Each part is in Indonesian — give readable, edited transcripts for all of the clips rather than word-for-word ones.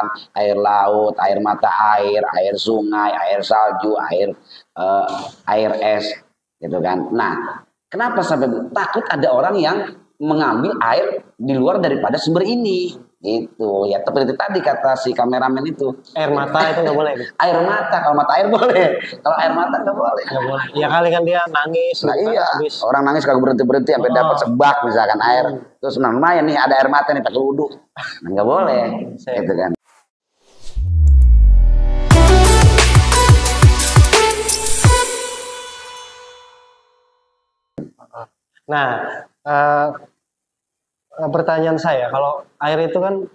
misalkan air laut, air mata air sungai, air salju, air es, gitu kan. Nah, kenapa sampai takut ada orang yang mengambil air di luar daripada sumber ini? Gitu ya, seperti tadi kata si kameramen itu, air mata itu nggak boleh. Air mata, kalau mata air boleh, kalau air mata nggak boleh. Nggak boleh. Ya kali kan dia nangis. Nah gitu iya, habis. orang nangis kagak berhenti sampai dapat sebak misalkan air, terus lumayan nih ada air mata nih pakai wudhu, nggak boleh, gitu kan. Nah, pertanyaan saya, kalau air itu kan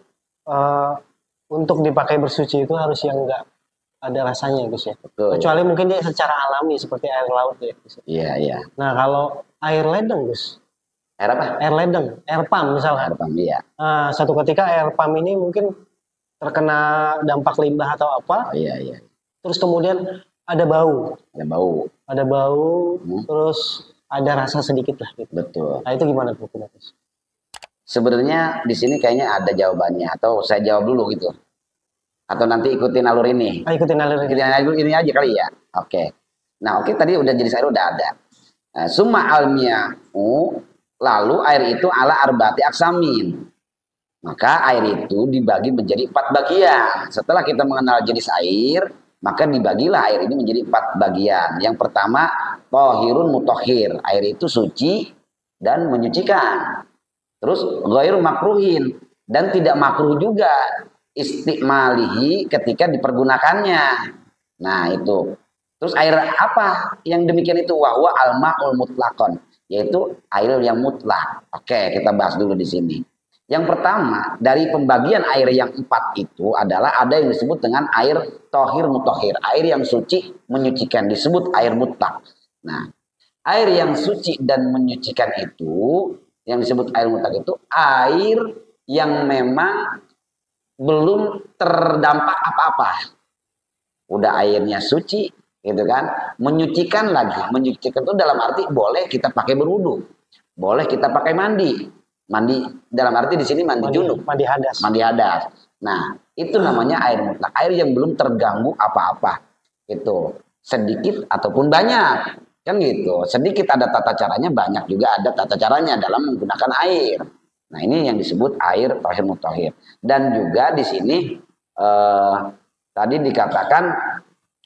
untuk dipakai bersuci itu harus yang enggak ada rasanya, Gus ya. Betul. Kecuali mungkin dia secara alami seperti air laut ya, Gus. Iya, iya. Nah, kalau air ledeng, Gus. Air apa? Air ledeng, air pam misalnya. Air pam, iya. Nah, satu ketika air pam ini mungkin terkena dampak limbah atau apa. Oh, iya, iya. Terus kemudian ada bau. Ada bau. Ada bau, terus ada rasa sedikit lah gitu. Betul. Nah, itu gimana tuh, Gus? Sebenarnya di sini kayaknya ada jawabannya, atau saya jawab dulu gitu. Atau nanti ikutin alur ini. Ikutin alur ini. Ikutin alur ini aja kali ya. Oke. Nah, oke, tadi udah jenis air udah ada. Nah, summa almiyahu, lalu air itu ala arba'ati aksamin. Maka air itu dibagi menjadi 4 bagian. Setelah kita mengenal jenis air, maka dibagilah air ini menjadi 4 bagian. Yang pertama, thahirun mutahhir. Air itu suci dan menyucikan. Terus ghairu makruhin, dan tidak makruh juga istimalihi ketika dipergunakannya. Nah, itu. Terus air apa yang demikian itu? Wahwa al-ma'ul mutlaqon, yaitu air yang mutlak. Oke, kita bahas dulu di sini. Yang pertama, dari pembagian air yang 4 itu adalah ada yang disebut dengan air thahir mutahhir, air yang suci menyucikan, disebut air mutlak. Nah, air yang suci dan menyucikan itu, yang disebut air mutlak itu air yang memang belum terdampak apa-apa. Udah airnya suci, gitu kan? Menyucikan lagi. Menyucikan itu dalam arti boleh kita pakai berwudu, boleh kita pakai mandi. Mandi dalam arti di sini mandi junub, mandi hadas. Mandi hadas. Nah, itu namanya air mutlak, air yang belum terganggu apa-apa. Itu sedikit ataupun banyak. Kan gitu, sedikit ada tata caranya, banyak juga ada tata caranya dalam menggunakan air. Nah, ini yang disebut air thahir mutahhir. Dan juga di sini tadi dikatakan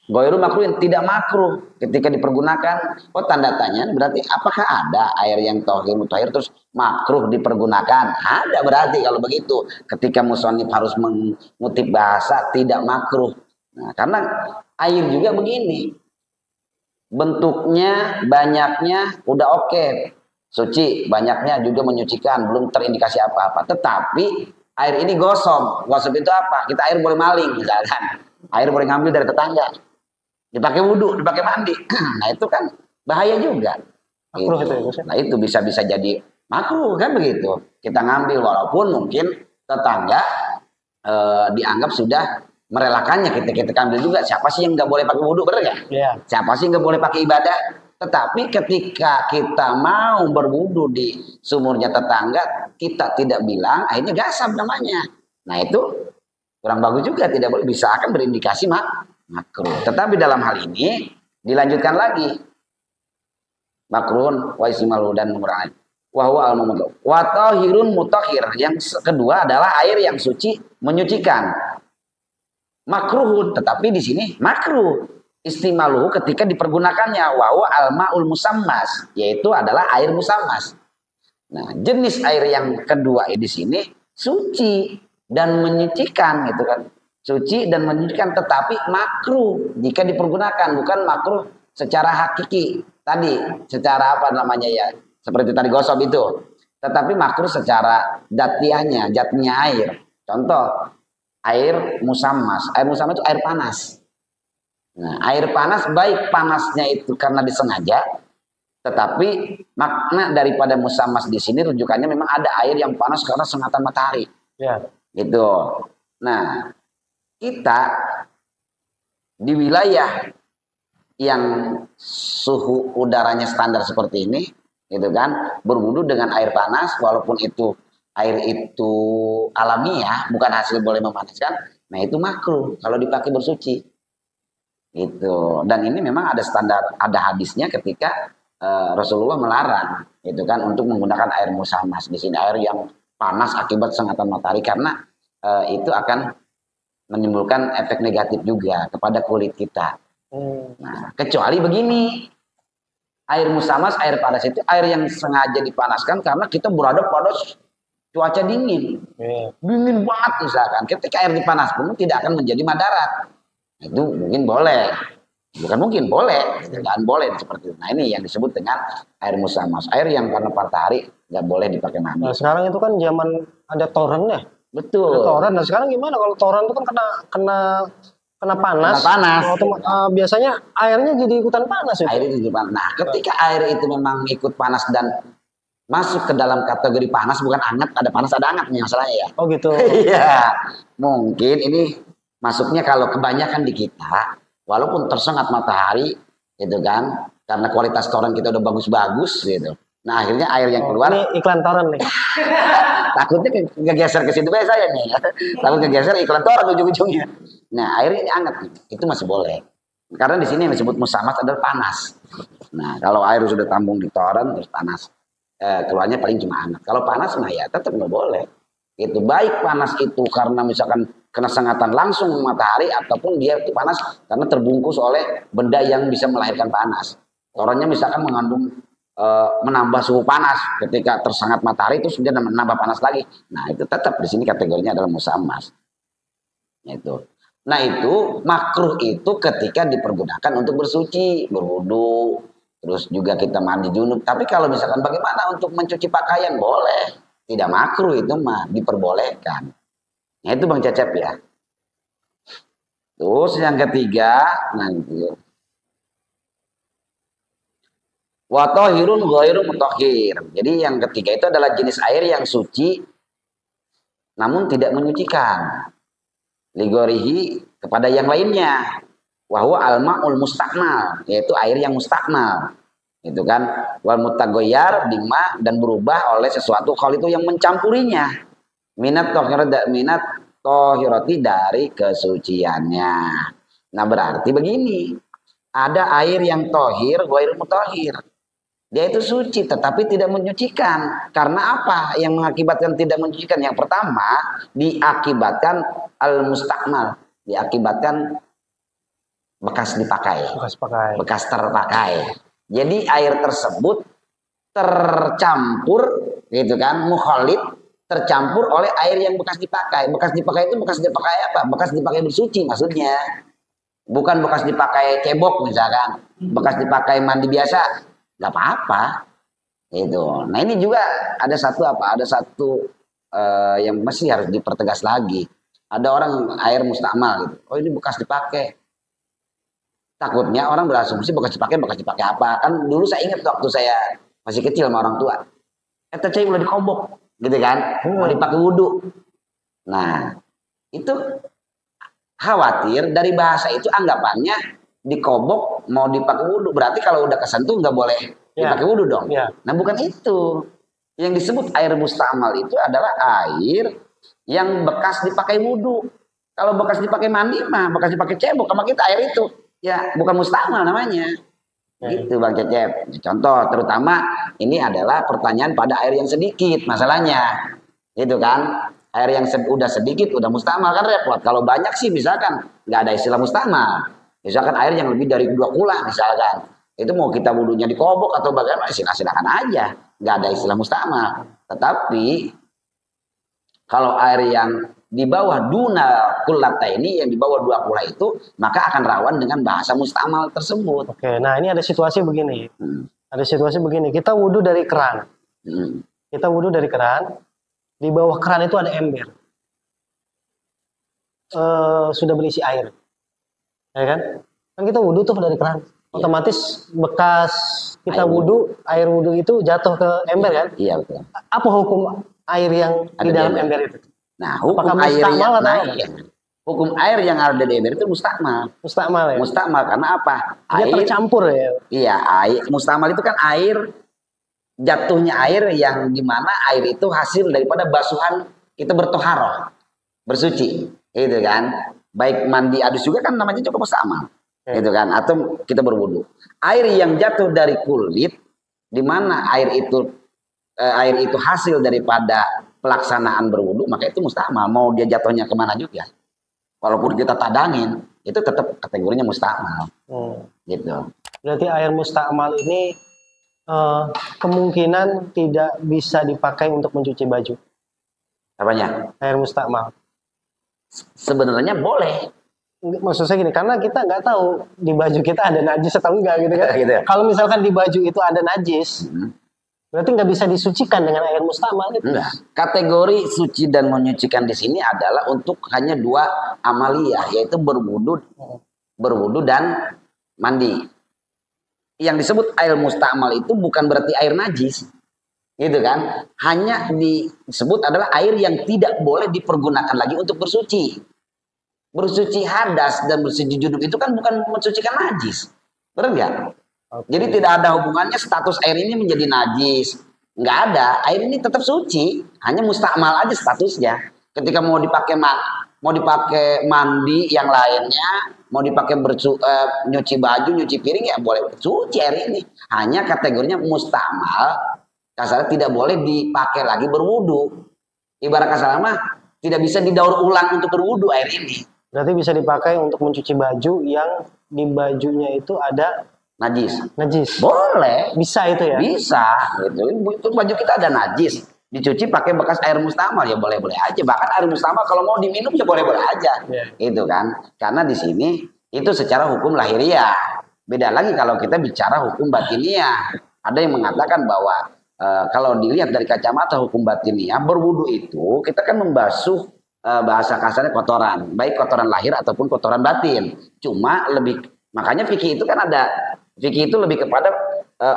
ghairu makruhin, tidak makruh ketika dipergunakan. Oh, tanda tanya berarti apakah ada air yang thahir mutahhir terus makruh dipergunakan? Ada berarti kalau begitu. Ketika musannif harus mengutip bahasa tidak makruh. Nah, karena air juga begini. Bentuknya, banyaknya udah oke, suci, banyaknya juga menyucikan, belum terindikasi apa-apa. Tetapi air ini gosong. Gosong itu apa? Kita air boleh maling misalkan. Air boleh ngambil dari tetangga. Dipakai wudhu, dipakai mandi. Nah, itu kan bahaya juga. Makruh gitu. Itu ya? Nah, itu bisa jadi makruh kan begitu. Kita ngambil walaupun mungkin tetangga dianggap sudah merelakannya, kita ambil juga. Siapa sih yang nggak boleh pakai wudhu, bener nggak? Yeah. Siapa sih nggak boleh pakai ibadah? Tetapi ketika kita mau berwudhu di sumurnya tetangga, kita tidak bilang, akhirnya gasab namanya. Nah, itu kurang bagus juga, tidak boleh, bisa akan berindikasi makruh. Tetapi dalam hal ini dilanjutkan lagi, makruhun wa ismalu dan mengurangi. Wahwa al-mutlaq. Wa tahirun mutahhir. Yang kedua adalah air yang suci menyucikan. Makruhun, tetapi di sini makruh istimaluhu ketika dipergunakannya. Wahwa al-ma'ul musammas, yaitu adalah air musammas. Nah, jenis air yang kedua di sini suci dan menyucikan, gitu kan. Suci dan menyucikan, tetapi makruh jika dipergunakan, bukan makruh secara hakiki tadi, secara apa namanya ya, seperti tadi gosok itu. Tetapi makruh secara jatnya air. Contoh, air musammas. Air musammas itu air panas. Nah, air panas baik panasnya itu karena disengaja, tetapi makna daripada musammas di sini rujukannya memang ada air yang panas karena sengatan matahari. Ya. Gitu. Nah, kita di wilayah yang suhu udaranya standar seperti ini, gitu kan, berwudu dengan air panas, walaupun itu air itu alamiah, bukan hasil boleh memanaskan, Nah itu makruh kalau dipakai bersuci. Gitu. Dan ini memang ada standar, ada hadisnya ketika Rasulullah melarang, itu kan untuk menggunakan air musamas. Di sini air yang panas akibat sengatan matahari karena itu akan menimbulkan efek negatif juga kepada kulit kita. Nah, kecuali begini, air musamas, air panas itu air yang sengaja dipanaskan karena kita berada pada cuaca dingin, dingin banget misalkan. Ketika air dipanas pun tidak akan menjadi madarat. Itu mungkin boleh, bukan mungkin boleh, jangan boleh seperti itu. Nah ini yang disebut dengan air musamas, air yang karena matahari nggak boleh dipakai mandi. Nah sekarang itu kan zaman ada toren ya. Betul. Ada toren. Nah sekarang gimana kalau toren itu kan kena panas. Kena panas. Biasanya airnya jadi ikutan panas ya. Air itu jadi panas. Nah ketika air itu memang ikut panas dan masuk ke dalam kategori panas, bukan hangat, ada panas ada hangatnya masalahnya ya. Oh gitu. Iya. Mungkin ini masuknya kalau kebanyakan di kita, walaupun tersengat matahari, gitu kan, karena kualitas toren kita udah bagus-bagus, gitu. Nah akhirnya air yang keluar. Ini iklan toren nih. Takutnya kegeser ke situ saya nih. Takut kegeser iklan toren ujung-ujungnya. Nah air ini hangat, itu masih boleh. Karena di sini yang disebut musamas adalah panas. Nah kalau air sudah tambung di toren terus panas, keluarnya paling cuma hangat. Kalau panas mah ya tetap nggak boleh. Itu baik panas itu karena misalkan kena sengatan langsung matahari ataupun dia itu panas karena terbungkus oleh benda yang bisa melahirkan panas. Torennya misalkan mengandung menambah suhu panas ketika tersengat matahari itu sudah menambah panas lagi. Nah itu tetap di sini kategorinya adalah musamas. Itu. Nah itu makruh itu ketika dipergunakan untuk bersuci, berwudu, terus juga kita mandi junub. Tapi kalau misalkan bagaimana untuk mencuci pakaian boleh. Tidak makruh itu mah diperbolehkan. Nah itu Bang Cecep ya. Terus yang ketiga nanti wa tahirun ghairu mutahhir. Jadi yang ketiga itu adalah jenis air yang suci namun tidak menyucikan. Ligorihi kepada yang lainnya. Wa huwa al-ma'ul mustakmal, yaitu air yang mustakmal. Itu kan wal mutagoyar bima dan berubah oleh sesuatu hal itu yang mencampurinya minat tohirati dari kesuciannya. Nah berarti begini, ada air yang tohir ghairu mutahhir, dia itu suci tetapi tidak menyucikan. Karena apa yang mengakibatkan tidak menyucikan? Yang pertama diakibatkan al mustakmal, diakibatkan bekas dipakai, bekas terpakai. Jadi air tersebut tercampur, gitu kan, mukhalid, tercampur oleh air yang bekas dipakai. Bekas dipakai itu bekas dipakai apa? Bekas dipakai bersuci maksudnya. Bukan bekas dipakai cebok misalkan, bekas dipakai mandi biasa, nggak apa-apa. Itu. Nah ini juga ada satu apa? Ada satu yang masih harus dipertegas lagi. Ada orang air mustakmal gitu. Oh ini bekas dipakai. Takutnya orang berasumsi bekas dipakai apa? Kan dulu saya ingat waktu saya masih kecil sama orang tua. Eta cai udah dikobok, gitu kan? Mau dipakai wudhu. Nah, itu khawatir dari bahasa itu anggapannya dikobok mau dipakai wudhu. Berarti kalau udah kesentuh nggak boleh dipakai wudhu dong. Nah, bukan itu. Yang disebut air mustamal itu adalah air yang bekas dipakai wudhu. Kalau bekas dipakai mandi mah, bekas dipakai cebok sama kita air itu. Ya, bukan mustamal namanya. Gitu Bang Cecep. Contoh, terutama ini adalah pertanyaan pada air yang sedikit masalahnya. Gitu kan? Air yang udah sedikit, udah mustamal kan repot. Kalau banyak sih misalkan nggak ada istilah mustamal. Misalkan air yang lebih dari 2 kula misalkan. Itu mau kita wudhunya dikobok atau bagaimana, silakan aja. Nggak ada istilah mustamal. Tetapi kalau air yang di bawah duna kulata ini, yang di bawah 2 kula itu, maka akan rawan dengan bahasa mustamal tersebut. Oke, nah ini ada situasi begini. Ada situasi begini, kita wudhu dari keran. Kita wudhu dari keran, di bawah keran itu ada ember. Sudah berisi air. Ya kan? Kan kita wudhu tuh dari keran. Otomatis bekas kita wudhu, air wudhu itu jatuh ke ember kan? Iya betul. Apa hukum air yang ada di dalam ember itu? Nah, hukum air yang hukum air yang ada di ember itu mustakmal. Mustakmal ya. Mustakmal karena apa? Dia air tercampur ya. Iya, air mustakmal itu kan air, jatuhnya air yang dimana air itu hasil daripada basuhan kita bertoharoh, bersuci. Itu kan. Baik mandi adus juga kan namanya juga musta'mal. Gitu kan, atau kita berwudu. Air yang jatuh dari kulit, di mana air itu hasil daripada pelaksanaan berwudu, maka itu musta'mal. Mau dia jatuhnya kemana juga, walaupun kita tadangin, itu tetap kategorinya musta'mal. Gitu. Berarti air musta'mal ini kemungkinan tidak bisa dipakai untuk mencuci baju. Apanya? Air musta'mal. Sebenarnya boleh. Maksud saya gini, karena kita nggak tahu di baju kita ada najis atau enggak gitu kan. Gitu. Kalau misalkan di baju itu ada najis, berarti nggak bisa disucikan dengan air musta'mal itu. Enggak. Kategori suci dan menyucikan di sini adalah untuk hanya 2 amaliyah, yaitu berwudu dan mandi. Yang disebut air musta'mal itu bukan berarti air najis. Gitu kan? Hanya disebut adalah air yang tidak boleh dipergunakan lagi untuk bersuci. Bersuci hadas dan bersuci junub itu kan bukan mensucikan najis. Benar nggak? Jadi tidak ada hubungannya status air ini menjadi najis. Nggak ada. Air ini tetap suci. Hanya musta'mal aja statusnya. Ketika mau dipakai mandi yang lainnya, mau dipakai nyuci baju, nyuci piring, ya boleh suci air ini. Hanya kategorinya musta'mal. Kasarnya tidak boleh dipakai lagi berwudu. Ibarat kasarnya mah tidak bisa didaur ulang untuk berwudu air ini. Berarti bisa dipakai untuk mencuci baju yang di bajunya itu ada najis. Boleh. Bisa itu ya? Bisa. Itu baju kita ada najis. Dicuci pakai bekas air musta'mal ya boleh-boleh aja. Bahkan air musta'mal kalau mau diminum ya boleh-boleh aja. Itu kan. Karena di sini itu secara hukum lahiriah. Beda lagi kalau kita bicara hukum batiniah. Ada yang mengatakan bahwa kalau dilihat dari kacamata hukum batiniah, berwudu itu kita kan membasuh bahasa kasarnya kotoran, baik kotoran lahir ataupun kotoran batin. Cuma makanya fikih itu kan fikih itu lebih kepada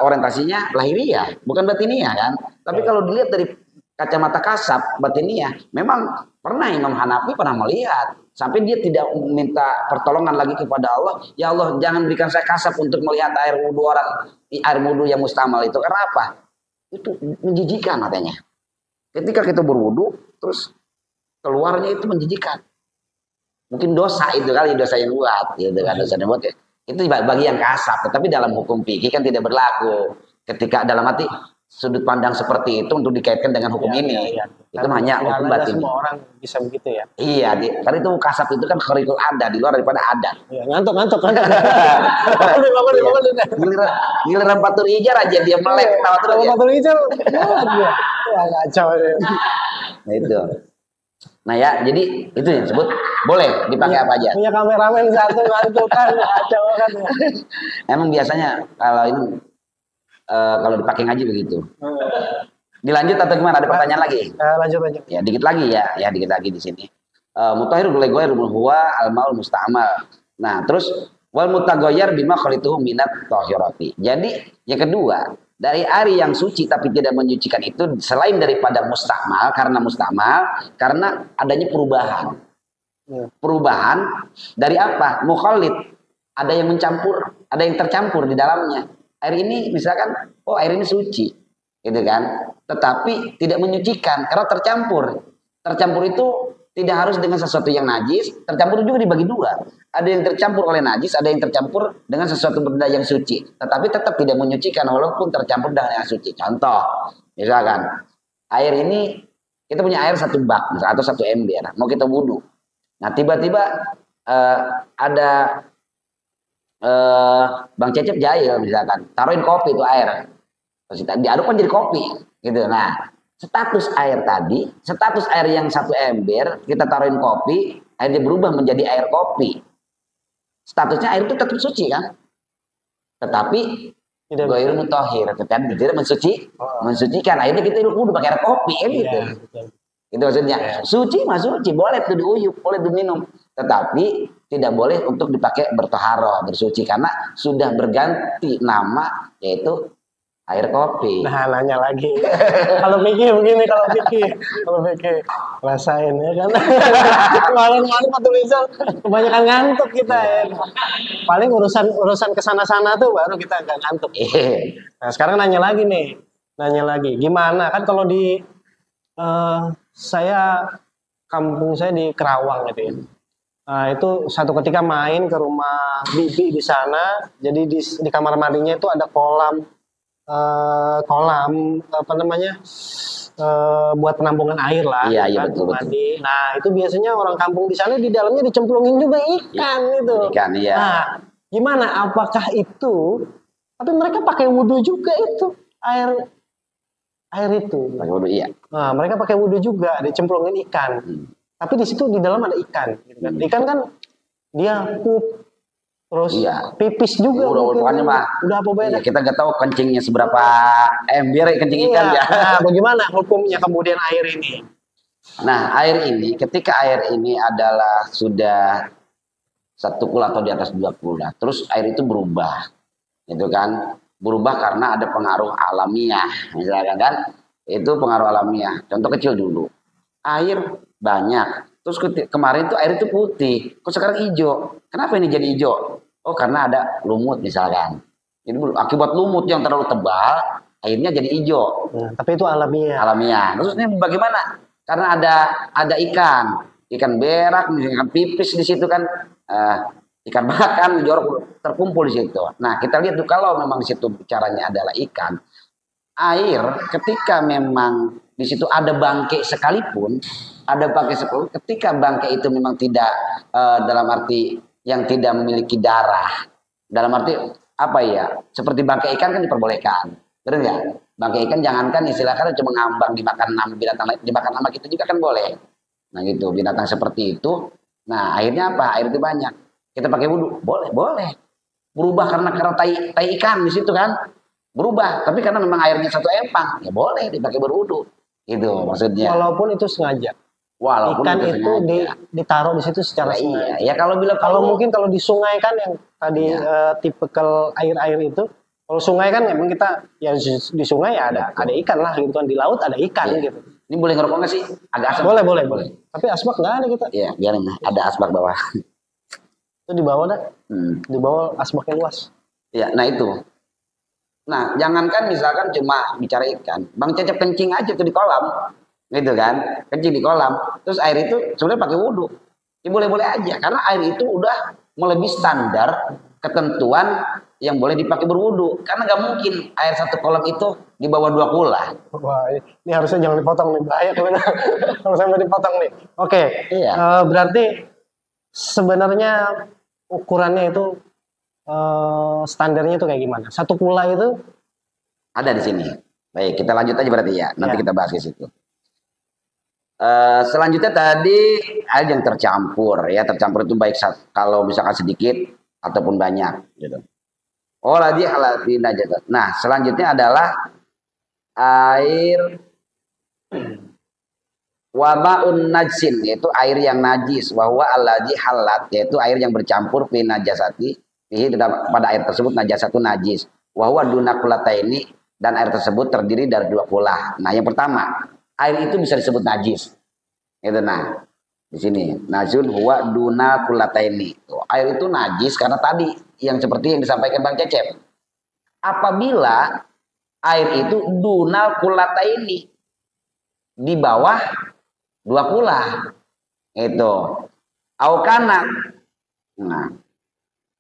orientasinya lahiriah, bukan batiniah kan. Tapi kalau dilihat dari kacamata kasab batiniah, memang pernah Imam Hanafi pernah melihat sampai dia tidak minta pertolongan lagi kepada Allah. Ya Allah, jangan berikan saya kasab untuk melihat air wudu yang musta'mal itu. Karena apa? Itu menjijikan katanya. Ketika kita berwudu, terus keluarnya itu menjijikan. Mungkin dosa itu kali, dosa yang buat, gitu kan, dosa yang buat. Itu bagi yang kasar, tetapi dalam hukum fikih kan tidak berlaku. Ketika dalam arti sudut pandang seperti itu untuk dikaitkan dengan hukum ini. Itu hanya hukum batin. Semua orang bisa begitu ya. Iya, karena itu kasar itu kan kharikul adat, di luar daripada adat. Ya, ngantuk. Giliran patur ijar aja dia melek ketawa terus. Patur ijar. Wah, kacau ya. Nah itu. Nah ya, jadi itu yang disebut boleh dipakai apa aja. Punya kameramen satu ngantuk kan, kacau kan. Emang biasanya kalau dipakai ngaji begitu. Dilanjut atau gimana? Ada pertanyaan lagi? Lanjut. Ya dikit lagi ya dikit lagi di sini. Mutahhir ghair huwa al-maul musta'mal. Nah, terus wal mutaghayyir bima khalituhu minat thahirati. Jadi yang kedua, dari air yang suci tapi tidak menyucikan itu selain daripada musta'mal karena adanya perubahan. Perubahan dari apa? Mukhallid. Ada yang mencampur, ada yang tercampur di dalamnya. Air ini misalkan, air ini suci, gitu kan? Tetapi tidak menyucikan karena tercampur. Tercampur itu tidak harus dengan sesuatu yang najis. Tercampur juga dibagi 2. Ada yang tercampur oleh najis, ada yang tercampur dengan sesuatu benda yang suci. Tetapi tetap tidak menyucikan walaupun tercampur dengan yang suci. Contoh, misalkan air ini kita punya air 1 bak atau 1 ember, mau kita wudu. Nah tiba-tiba ada Bang Cecep jahil misalkan, taruhin kopi itu air, diaduk kan jadi kopi, gitu. Nah, status air yang 1 ember kita taruhin kopi, airnya berubah menjadi air kopi. Statusnya air itu tetap suci kan, tetapi ghair mutahhir, tidak mensucikan. Akhirnya kita wudu pakai air kopi kan gitu. Itu maksudnya. Suci mah suci, boleh tuh diuyup, boleh diminum, tetapi tidak boleh untuk dipakai bertaharah, bersuci karena sudah berganti nama yaitu air kopi. Nah, nanya lagi. Kalau pikir begini, kalau pikir rasain ya kan. Malam-malam atau misal kebanyakan ngantuk kita ya. Paling urusan kesana-sana tuh baru kita agak ngantuk. Nah, sekarang nanya lagi. Gimana kan kalau di saya kampung saya di Kerawang gitu ya. Nah, itu satu ketika main ke rumah bibi di sana, jadi di kamar mandinya itu ada kolam apa namanya buat penampungan air lah, Iya, iya kan, betul betul. mandi. Nah itu biasanya orang kampung di sana di dalamnya dicemplungin juga ikan gitu. Ikan, iya. Nah gimana? Apakah itu? Tapi mereka pakai wudhu juga itu air itu. Pakai wudhu, iya. Nah mereka pakai wudhu juga, dicemplungin ikan. Tapi di situ di dalam ada ikan. Gitu kan. Ikan kan dia pup, terus pipis juga. Udah apa beda? Iya, kita nggak tahu kencingnya seberapa ember kencing ikan ya. Nah, bagaimana hukumnya kemudian air ini? Nah, air ini ketika air ini adalah sudah 1 kula atau di atas 2 kula, terus air itu berubah, gitu kan? Berubah karena ada pengaruh alamiah, misalkan kan? Itu pengaruh alamiah. Contoh kecil dulu, air banyak, terus kemarin tuh air itu putih, kok sekarang hijau? Kenapa ini jadi hijau? Oh, karena ada lumut misalkan. Jadi akibat lumut yang terlalu tebal, airnya jadi hijau. Tapi itu alamiah. Alamiah. Terus ini bagaimana? Karena ada ikan berak, ikan pipis di situ kan, ikan makan, jorok terkumpul di situ. Nah, kita lihat tuh kalau memang di situ bicaranya adalah ikan, air ketika memang di situ ada bangkai sekalipun, ketika bangkai itu memang tidak dalam arti yang tidak memiliki darah, dalam arti apa ya? Seperti bangkai ikan kan diperbolehkan, benar nggak? Bangkai ikan jangankan istilahnya cuma ngambang dimakan nama binatang lain, dimakan nama kita juga kan boleh. Nah gitu, binatang seperti itu. Nah akhirnya apa? Air itu banyak. Kita pakai wudhu, boleh. Berubah karena tai ikan di situ kan, berubah. Tapi karena memang airnya satu empang, ya boleh dipakai berwudhu. Gitu maksudnya. Walaupun itu sengaja. Walaupun ikan itu ditaruh di situ secara sengaja. Iya, ya kalau mungkin kalau di sungai kan yang tadi tipikal air itu, kalau sungai kan memang kita ya di sungai ya ada ikan lah gitu kan, di laut ada ikan gitu. Ini boleh ngerokok nggak sih? Agak asap. Boleh. Tapi asbak nggak ada kita. Iya, biarin ada asbak bawah. Itu di bawah dah. Di bawah asbaknya luas. Iya, nah itu. Nah, jangankan misalkan cuma bicara ikan, Bang Cecep kencing aja tuh di kolam. Gitu kan, kencing di kolam, terus air itu sebenarnya pakai wudhu, ya boleh-boleh aja, karena air itu udah melebihi standar ketentuan yang boleh dipakai berwudhu, karena nggak mungkin air satu kolam itu di bawah 2 kula. Wah, ini harusnya jangan dipotong nih, bahaya kalau sampai dipotong nih. Oke, iya. Berarti sebenarnya ukurannya itu standarnya itu kayak gimana? 1 kula itu ada di sini. Baik, kita lanjut aja berarti ya, nanti kita bahas ke situ. Selanjutnya tadi air yang tercampur ya, tercampur itu baik kalau misalkan sedikit ataupun banyak gitu. Oh lagi halati najasat. Nah selanjutnya adalah air waba'un najsin, yaitu air yang najis, wahwa alladzi halat, yaitu air yang bercampur fi najasati fihi, pada air tersebut najasatu najis, wahwa duna kulataini, dan air tersebut terdiri dari 2 kulah. Nah yang pertama, air itu bisa disebut najis. Itu nah di sini najun huwa duna kulataini. Air itu najis karena tadi yang seperti yang disampaikan Bang Cecep. Apabila air itu duna kulataini, di bawah 2 kulah. Itu aukana. Nah,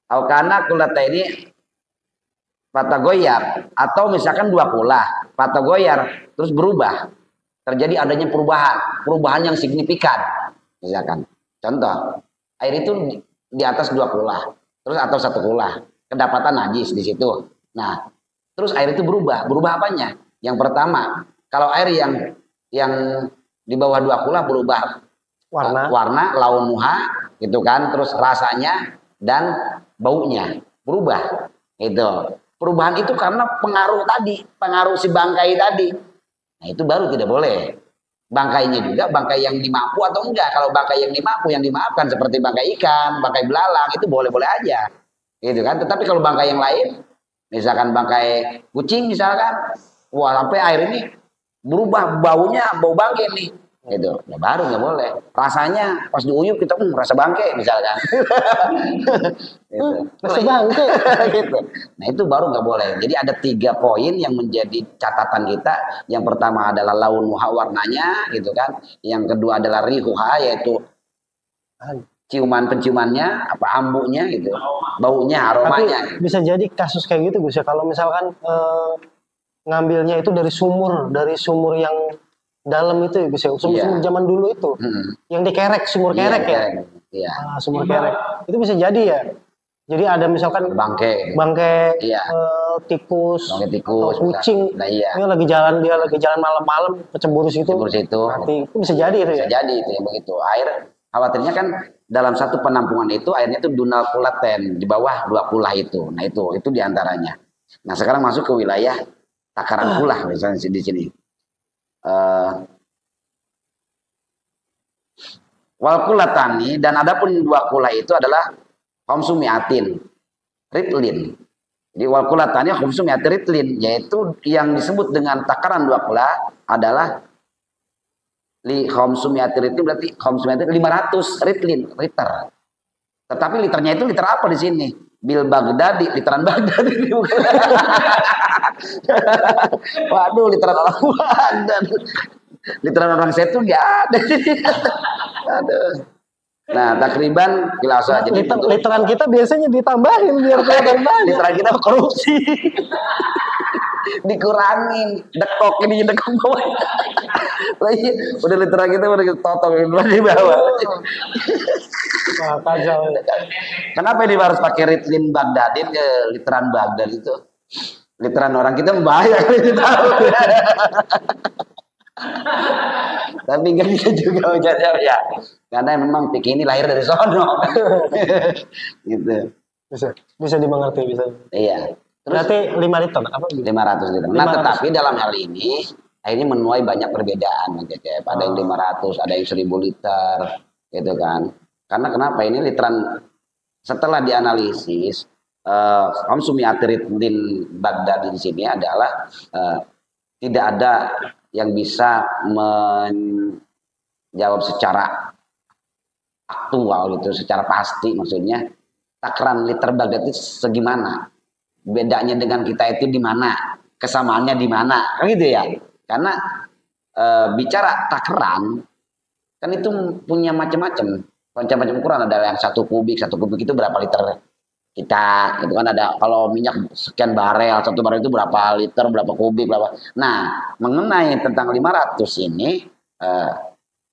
aukana kulataini patagoyar, atau misalkan 2 kulah patagoyar terus berubah, terjadi adanya perubahan yang signifikan, misalkan contoh air itu di atas 2 kulah terus atau 1 kulah kedapatan najis di situ. Nah terus air itu berubah apanya? Yang pertama, kalau air yang di bawah 2 kulah berubah warna launuha gitu kan, terus rasanya dan baunya berubah. Itu perubahan itu karena pengaruh si bangkai tadi. Nah itu baru tidak boleh. Bangkainya juga bangkai yang dimapu atau enggak. Kalau bangkai yang dimapu, yang dimaafkan seperti bangkai ikan, bangkai belalang, itu boleh-boleh aja. Gitu kan. Tetapi kalau bangkai yang lain, misalkan bangkai kucing misalkan, wah sampai air ini berubah baunya, bau bangkai nih. Gitu, ya baru nggak boleh. Rasanya pas diuyup kita rasa bangke misalkan. Gitu. Rasa bangke. Gitu. Nah itu baru nggak boleh. Jadi ada 3 poin yang menjadi catatan kita. Yang pertama adalah launuha warnanya, gitu kan. Yang kedua adalah rihuha, yaitu penciumannya, apa ambunya gitu, baunya, aromanya. Tapi bisa jadi kasus kayak gitu Gus ya, kalau misalkan ngambilnya itu dari sumur yang dalam itu ya Gus ya, sumur zaman dulu itu, yang dikerek, sumur kerek ya. Iya. Sumur kerek itu bisa jadi ya. Jadi ada misalkan bangke, iya. Tikus, atau kucing, iya. dia lagi jalan malam-malam kecebur situ. Mati. Itu bisa jadi itu ya. Bisa jadi itu ya begitu. Air khawatirnya kan dalam satu penampungan itu airnya itu dunal kulaten di bawah 2 kulah itu. Nah itu diantaranya. Nah sekarang masuk ke wilayah takaran kulah misalnya di sini. Wal kulatani, dan adapun 2 kulah itu adalah khamsumiatin ritlin. Jadi wal kulatani khamsumiatin ritlin, yaitu yang disebut dengan takaran 2 kulah adalah li khamsumiatin ritlin, berarti khamsumiatin 500 liter. Tetapi liternya itu liter apa di sini? Bil Baghdadi, literan Baghdadi. Waduh, literan orang Baghdad. Literan orang Setu nggak ada. Aduh. Nah, takriban kilasa. Jadi literan kita biasanya ditambahin biar kelihatan banyak. Literan kita korupsi. Dikurangin, dekok ini dekok bawah. Lagi udah literan kita udah totong di bawah. Kacau. Kenapa ini harus pakai ritlin Baghdadin ke literan Baghdad itu? Literan orang kita membayar tahu. Tapi nggak bisa juga ya, karena memang pikir ini lahir dari sono. Gitu. Bisa dimengerti, bisa. Iya. Terus, berarti 5 liter apa? 500 liter. Nah, tetapi dalam hal ini menuai banyak perbedaan, ada yang 500, ada yang 1000 liter, gitu kan. Karena kenapa ini literan setelah dianalisis khamsumiatin Baghdad di sini adalah tidak ada yang bisa menjawab secara aktual gitu, secara pasti, maksudnya takaran liter Baghdad itu segimana, bedanya dengan kita itu di mana, kesamaannya di mana, kan gitu ya. Karena bicara takaran kan itu punya macam-macam ukuran, ada yang 1 kubik itu berapa liter kita, itu kan ada, kalau minyak sekian barel, 1 barel itu berapa liter, berapa kubik, berapa. Nah, mengenai tentang 500 ini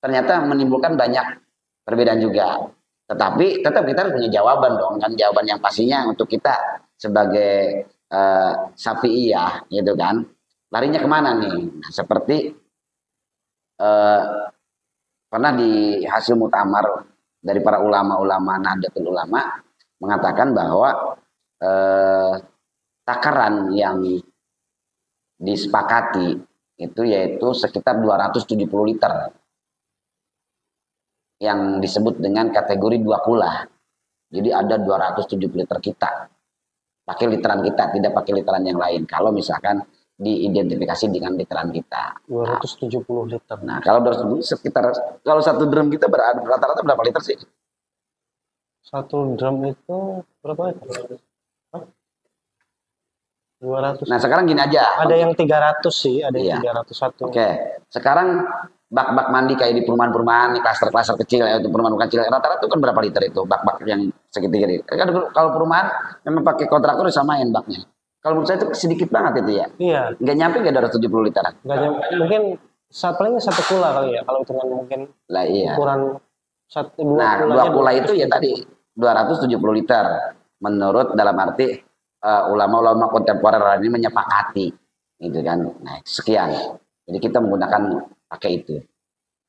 ternyata menimbulkan banyak perbedaan juga. Tetapi tetap kita harus punya jawaban dong, kan, jawaban yang pastinya untuk kita sebagai Syafi'iyah, gitu kan. Larinya kemana nih? Nah, seperti pernah di hasil muktamar dari para ulama-ulama Nahdlatul Ulama mengatakan bahwa takaran yang disepakati itu yaitu sekitar 270 liter yang disebut dengan kategori 2 kulah. Jadi ada 270 liter kita pakai literan kita, tidak pakai literan yang lain. Kalau misalkan diidentifikasi dengan literan kita 270 liter. Nah, kalau sekitar, kalau 1 drum kita rata-rata berapa liter sih? 1 drum itu berapa liter? 200. Nah, sekarang gini aja. Ada yang 300 sih, ada yang 301. Oke. Sekarang bak-bak mandi kayak di perumahan-perumahan, klaster-klaster kecil ya, untuk perumahan kecil, rata-rata itu kan berapa liter itu bak-bak yang segitiga? Kan kalau perumahan memang pakai kontraktor samain baknya. Kalau menurut saya itu sedikit banget itu ya. Iya. Nggak nyampe 270 literan. Nggak nyampe, mungkin paling 1 kula kali ya, kalau hitungan mungkin lah, iya. Ukuran 2 kula itu ya tadi 270 liter. Menurut dalam arti ulama-ulama kontemporer ini menyepakati, gitu kan. Nah, sekian. Jadi kita menggunakan pakai itu.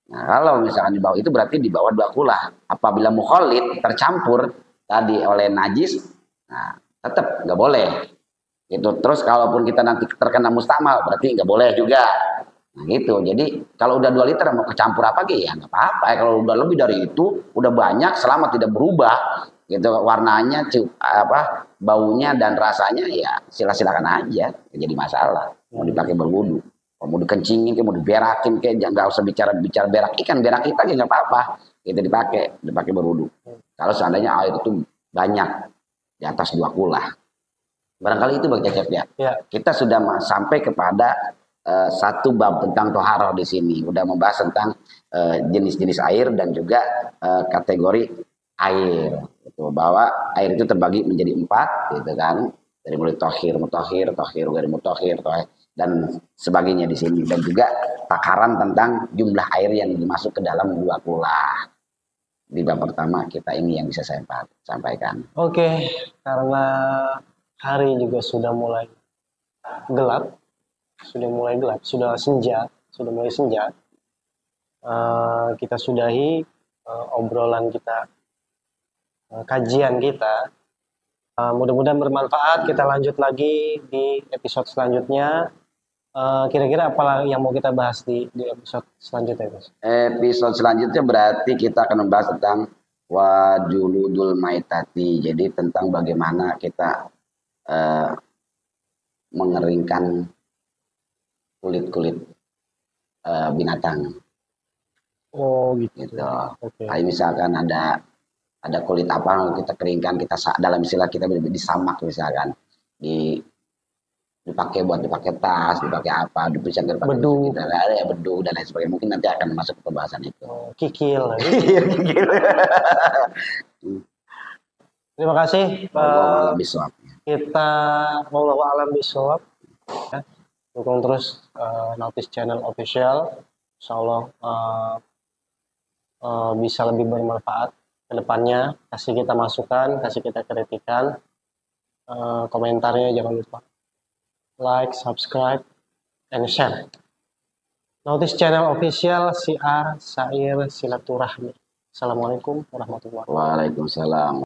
Nah, kalau misalkan di bawah itu berarti di bawah 2 kula. Apabila mukhalid tercampur tadi oleh najis, nah tetap nggak boleh. Gitu. Terus kalaupun kita nanti terkena mustamal berarti nggak boleh juga. Nah, gitu. Jadi kalau udah 2 liter mau kecampur apa gitu ya nggak apa-apa. Kalau udah lebih dari itu, udah banyak selama tidak berubah gitu warnanya, baunya dan rasanya, ya silakan aja, jadi masalah mau dipakai berwudu. Mau dikencingin, kayak mau diberakin, kayak jangan nggak usah bicara berak ikan, berak kita aja nggak apa-apa. Kita dipakai berwudu. Kalau seandainya air itu banyak di atas 2 kula. Barangkali itu Bang Cecep ya. Kita sudah sampai kepada satu bab tentang toharoh di sini. Udah membahas tentang jenis-jenis air dan juga kategori air. Gitu. Bahwa air itu terbagi menjadi 4, gitu kan. Dari mulai tohir, mutohir, tohir, ghairi mutohir, dan sebagainya di sini. Dan juga takaran tentang jumlah air yang dimasuk ke dalam 2 kula. Di bab pertama kita ini yang bisa saya sampaikan. Oke, karena hari juga sudah mulai gelap, sudah mulai senja. Kita sudahi obrolan kita, kajian kita. Mudah-mudahan bermanfaat. Kita lanjut lagi di episode selanjutnya. Kira-kira apa yang mau kita bahas di episode selanjutnya, Mas? Episode selanjutnya berarti kita akan membahas tentang wajuludul maitati. Jadi tentang bagaimana kita mengeringkan kulit-kulit binatang. Oh gitu. Okay. Kayak misalkan ada kulit apa kita keringkan, kita dalam istilah kita disamak misalkan, dipakai tas, dipakai apa, dipisahkan bedu, ya bedu dan lain sebagainya. Mungkin nanti akan masuk ke pembahasan itu. Kikil. Terima kasih. Kita wallahu a'lam bishawab. Dukung terus Notice Channel Official. Insyaallah bisa lebih bermanfaat ke depannya. Kasih kita masukan, kasih kita kritikan. Komentarnya jangan lupa like, subscribe, and share. Notice Channel Official, siar, sair, silaturahmi. Assalamualaikum warahmatullahi wabarakatuh. Waalaikumsalam.